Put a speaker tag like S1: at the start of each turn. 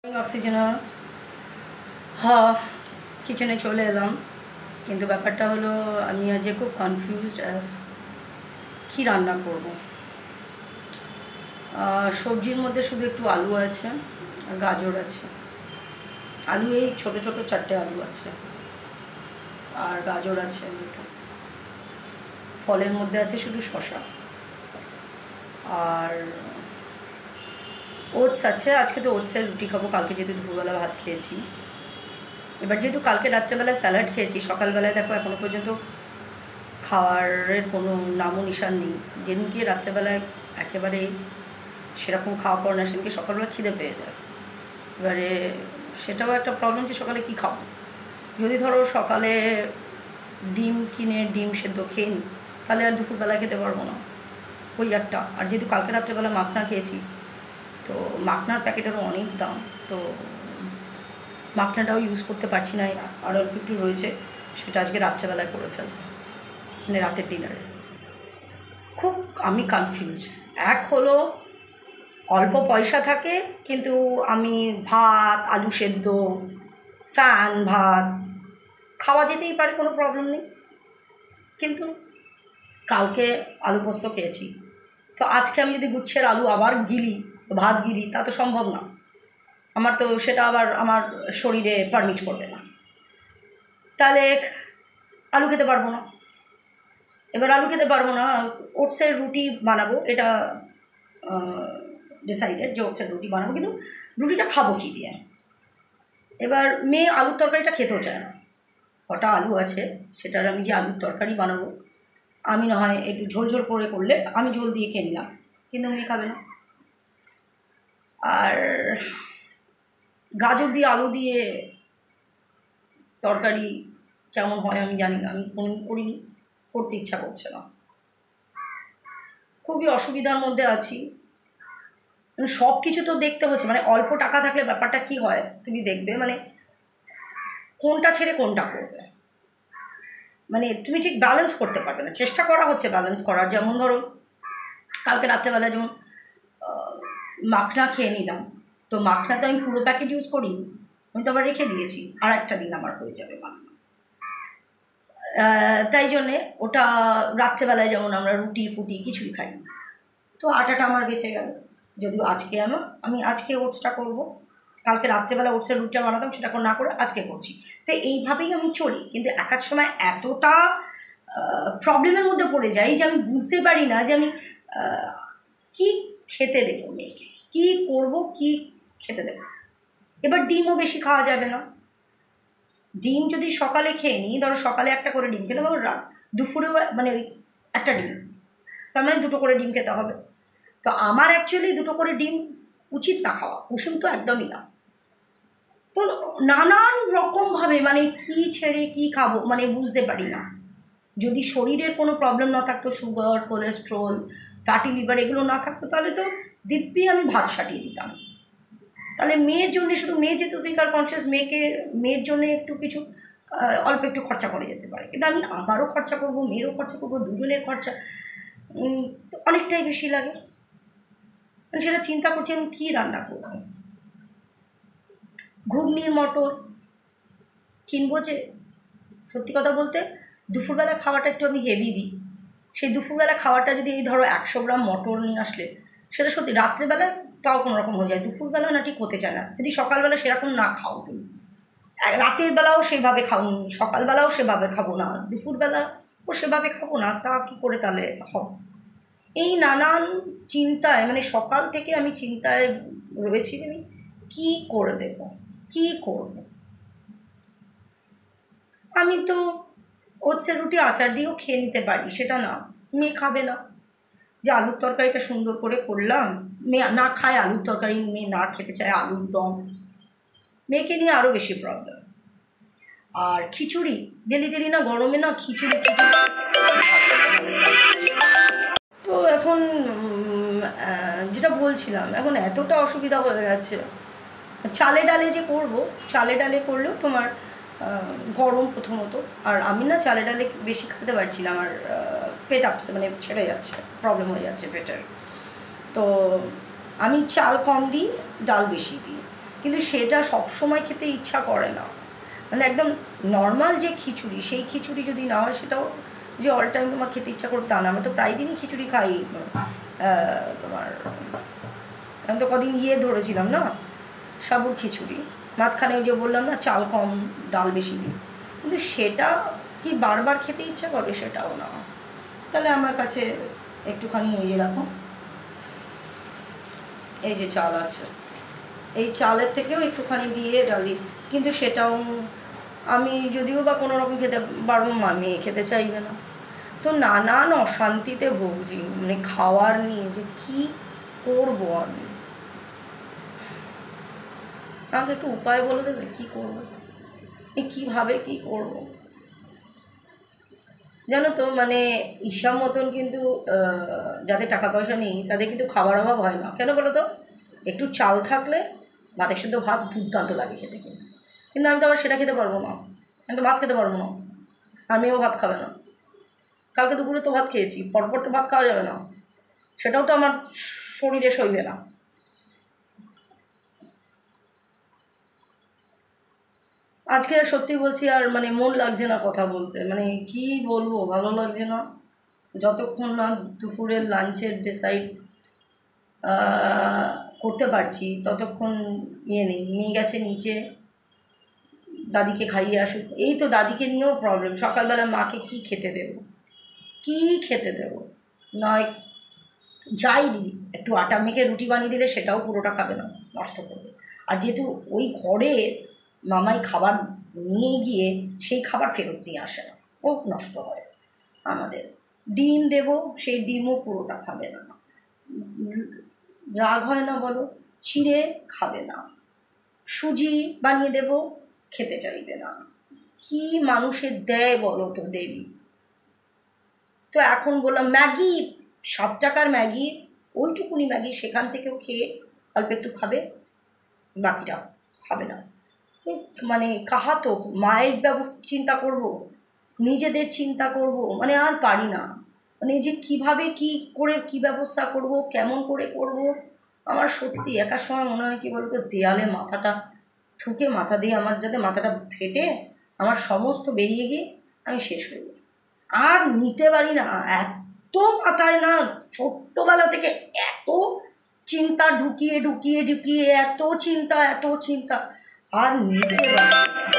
S1: Oxygen হ্যাঁ কিচেনে চলে এলাম, কিন্তু ব্যাপারটা হলো আমি আজকে খুব কনফিউজড কী রান্না করব। সবজির মধ্যে শুধু একটু আলু আছে আর গাজর আছে। আলু এই ছোটো ছোটো 4টে আলু আছে আর গাজর আছে দুটো। ফলের মধ্যে আছে শুধু শসা আর ওটস আছে। আজকে তো ওটসের রুটি খাবো, কালকে যেহেতু দুপুরবেলা ভাত খেয়েছি। এবার যেহেতু কালকে রাত্রেবেলায় স্যালাড খেয়েছি, সকালবেলায় দেখো এখনও পর্যন্ত খাওয়ারের কোনো নামও নিশান নেই। যেদিনকে রাত্রেবেলায় একেবারে সেরকম খাওয়া পড়ে না, সেদিনকে সকালবেলা খিদে পেয়ে যায়। এবারে সেটাও একটা প্রবলেম যে সকালে কী খাবো। যদি ধরো সকালে ডিম কিনে ডিম সেদ্ধ খেয়ে নিই, তাহলে আর দুপুরবেলা খেতে পারবো না, ওই একটা। আর যেহেতু কালকে রাত্রেবেলা মাখনা খেয়েছি, তো মাখনার প্যাকেটেরও অনেক দাম, তো মাখনাটাও ইউজ করতে পারছি না। আর অল্প একটু রয়েছে, সেটা আজকে রাত্রেবেলায় করে ফেলবো, মানে রাতের ডিনারে। খুব আমি কনফিউজ। এক হলো অল্প পয়সা থাকে, কিন্তু আমি ভাত, আলু সেদ্ধ, ফ্যান ভাত খাওয়া যেতেই পারে, কোনো প্রবলেম নেই। কিন্তু কালকে আলু পোস্ত খেয়েছি, তো আজকে আমি যদি গুচ্ছের আলু আবার গিলি, ভাত গিলি, তা তো সম্ভব না। আমার তো সেটা আবার আমার শরীরে পারমিট করবে না, তাহলে আলু খেতে পারবো না। এবার আলু খেতে পারবো না, ওটসের রুটি বানাবো, এটা ডিসাইডেড যে ওটসের রুটি বানাবো। কিন্তু রুটিটা খাবো কী দিয়ে? এবার মেয়ে আলুর তরকারিটা খেতেও চায় না। কটা আলু আছে, সেটার আমি যে আলুর তরকারি বানাবো, আমি না হয় একটু ঝোল ঝোল করে করলে আমি ঝোল দিয়ে খেয়ে নিলাম, কিন্তু মেয়ে খাবে না। আর গাজর দিয়ে আলু দিয়ে তরকারি কেমন হয় আমি জানি না, আমি কোনোদিন করিনি, করতে ইচ্ছা করছে না। খুবই অসুবিধার মধ্যে আছি। সব কিছু তো দেখতে হচ্ছে, মানে অল্প টাকা থাকলে ব্যাপারটা কি হয় তুমি দেখবে, মানে কোনটা ছেড়ে কোনটা করবে, মানে তুমি ঠিক ব্যালেন্স করতে পারবে না। চেষ্টা করা হচ্ছে ব্যালেন্স করার। যেমন ধরো কালকে রাত্রেবেলা যেমন মাখনা খেয়ে নিলাম, তো মাখনা তো আমি পুরো প্যাকেট ইউজ করিনি, আমি তো আবার রেখে দিয়েছি, আর একটা দিন আমার হয়ে যাবে মাখনা। তাই জন্যে ওটা রাত্রেবেলায় যেমন আমরা রুটি ফুটি কিছুই খাই, তো আটাটা আমার বেঁচে গেল। যদিও আজকে আমি আজকে ওটসটা করবো, কালকে রাত্রেবেলা ওটসের রুটিটা বানাতাম, সেটা না করে আজকে করছি। তো এইভাবেই আমি চলি, কিন্তু এক এক সময় এতটা প্রবলেমের মধ্যে পড়ে যাই যে আমি বুঝতে পারি না যে আমি কী খেতে দেবো মেয়েকে, কী করবো, কী খেতে দেবো। এবার ডিমও বেশি খাওয়া যাবে না। ডিম যদি সকালে খেয়ে নিই, ধরো সকালে একটা করে ডিম খেলাম, আবার দুপুরেও মানে ওই একটা ডিম, তার মানে 2টো করে ডিম খেতে হবে। তো আমার অ্যাকচুয়ালি 2টো করে ডিম উচিত না খাওয়া, কুসুম তো একদমই না। তো নানান রকমভাবে মানে কি ছেড়ে কি খাবো মানে বুঝতে পারি না। যদি শরীরের কোনো প্রবলেম না থাকতো, সুগার, কোলেস্ট্রল, ফ্যাটি লিভার এগুলো না থাকতো, তাহলে তো দিব্যি আমি ভাত সাটিয়ে দিতাম। তাহলে মেয়ের জন্যে, শুধু মেয়ে যেহেতু ফিগার কনসিয়াস, মেয়ের জন্যে একটু কিছু অল্প একটু খরচা করে যেতে পারে, কিন্তু আমি আমারও খরচা করবো, মেয়েরও খরচা করবো, দুজনের খরচা তো অনেকটাই বেশি লাগে। মানে সেটা চিন্তা করছি আমি কী রান্না করবো। ঘুগনির মটর কিনবো, যে সত্যি কথা বলতে দুপুরবেলা খাওয়াটা একটু আমি হেভি দিই। সেই দুপুরবেলা খাওয়াটা যদি এই ধরো 100 গ্রাম মটর নিয়ে আসলে, সেটা সত্যি রাত্রেবেলা তাও কোনো রকম হয়ে যায়, দুপুরবেলা না ঠিক হতে চায় না। যদি সকালবেলা সেরকম না খাও তুমি, রাতের বেলাও সেভাবে খাও, সকালবেলাও সেভাবে খাবো না, দুপুরবেলাও সেভাবে খাবো না, তা কী করে তাহলে হবে? এই নানান চিন্তায়, মানে সকাল থেকে আমি চিন্তায় রয়েছি যে আমি কী করে দেবো, কী করব। আমি তো ওটসের রুটি আচার দিয়েও খেয়ে নিতে পারি, সেটা না, মেয়ে খাবে না। যে আলুর তরকারিটা সুন্দর করে করলাম, মেয়ে না খায় আলুর তরকারি, মেয়ে না খেতে চায় আলুর দম, মেয়েকে নিয়ে আরও বেশি প্রবলেম। আর খিচুড়ি ডেলি না, গরমে না খিচুড়ি। তো এখন যেটা বলছিলাম, এখন এতটা অসুবিধা হয়ে গেছে। চালে ডালে যে করব, চালে ডালে করলেও তোমার গরম প্রথমত, আর আমি না চালে ডালে বেশি খেতে পারছি না, আমার পেট আপসে মানে ছেড়ে যাচ্ছে, প্রবলেম হয়ে যাচ্ছে পেটের। তো আমি চাল কম দিই, ডাল বেশি দিই। কিন্তু সেটা সবসময় খেতে ইচ্ছা করে না। মানে একদম নর্মাল যে খিচুড়ি, সেই খিচুড়ি যদি না হয় সেটাও যে অল টাইম তোমার খেতে ইচ্ছা করবে তা না। আমরা তো প্রায় দিনই খিচুড়ি খাই। তোমার এখন তো কদিন ধরেছিলাম না, সাবুর খিচুড়ি, মাঝখানে ওই যে বললাম না চাল কম ডাল বেশি দিই, কিন্তু সেটা কি বারবার খেতে ইচ্ছা করে? সেটাও না। তাহলে আমার কাছে একটুখানি এই যে রাখো, এই যে চাল আছে, এই চালের থেকেও একটুখানি দিয়ে ডালি, কিন্তু সেটাও আমি যদিও বা কোনো রকম খেতে পারবো, মেয়ে খেতে চাইবে না। তো নানান অশান্তিতে ভুগছি, মানে খাওয়ার নিয়ে যে কি করবো আমি। আমাকে একটু উপায় বলে দেবে কি করবো, কীভাবে কি করব? জানো তো মানে হিসাব মতন কিন্তু যাদের টাকা পয়সা নেই তাদের কিন্তু খাবার অভাব হয় না। কেন বলো তো? একটু চাল থাকলে ভাতের সাথে ভাত দুর্দান্ত লাগে খেতে, কিন্তু আমি তো আবার সেটা খেতে পারবো না। আমি তো ভাত খেতে পারবো না, আমিও ভাত খাবে না। কালকে দুপুরে তো ভাত খেয়েছি, পরপর তো ভাত খাওয়া যাবে না, সেটাও তো আমার শরীরে সইবে না। আজকে সত্যি বলছি আর মানে মন লাগছে না কথা বলতে, মানে কি বলবো, ভালো লাগছে না। যতক্ষণ না দুপুরের লাঞ্চের ডিসাইড করতে পারছি ততক্ষণ নেই। মেয়ে গেছে নিচে, দাদিকে খাইয়ে আসুক। এই তো দাদিকে নিয়েও প্রবলেম, সকালবেলা মাকে কি খেতে দেবো, কি খেতে দেবো? নয় যাই দিই, একটু আটা মেখে রুটি বানিয়ে দিলে সেটাও পুরোটা খাবে না, নষ্ট করবে। আর যেহেতু ওই ঘরে মামাই খাবার নিয়ে গিয়ে সেই খাবার ফেরত দিয়ে আসে না, ও নষ্ট হয়। আমাদের ডিম দেব, সেই ডিমও পুরোটা খাবে না। রাগ হয় না বলো? চিড়ে খাবে না, সুজি বানিয়ে দেব, খেতে চাইবে না। কি মানুষের দেয় বলো তো দেবী? তো এখন বললাম ম্যাগি, 7 টাকার ম্যাগি, ওইটুকুনি ম্যাগি, সেখান থেকেও খেয়ে অল্প একটু খাবে, বাকিটা খাবে না। মানে কাহা তো মায়ের চিন্তা করব, নিজেদের চিন্তা করব, মানে আর পারি না। মানে যে কিভাবে কি করে কি ব্যবস্থা করব, কেমন করে করব, আমার সত্যি একার সময় মনে হয় কি বলতো, দেয়ালে মাথাটা ঠুকে, মাথা দিয়ে আমার যাতে মাথাটা ফেটে আমার সমস্ত বেরিয়ে গিয়ে আমি শেষ হয়ে যাই। আর নিতে পারি না, এত মাথায় না ছোট্টবেলা থেকে এত চিন্তা ঢুকিয়ে ঢুকিয়ে ঢুকিয়ে, এত চিন্তা আর নিতে পারছি না।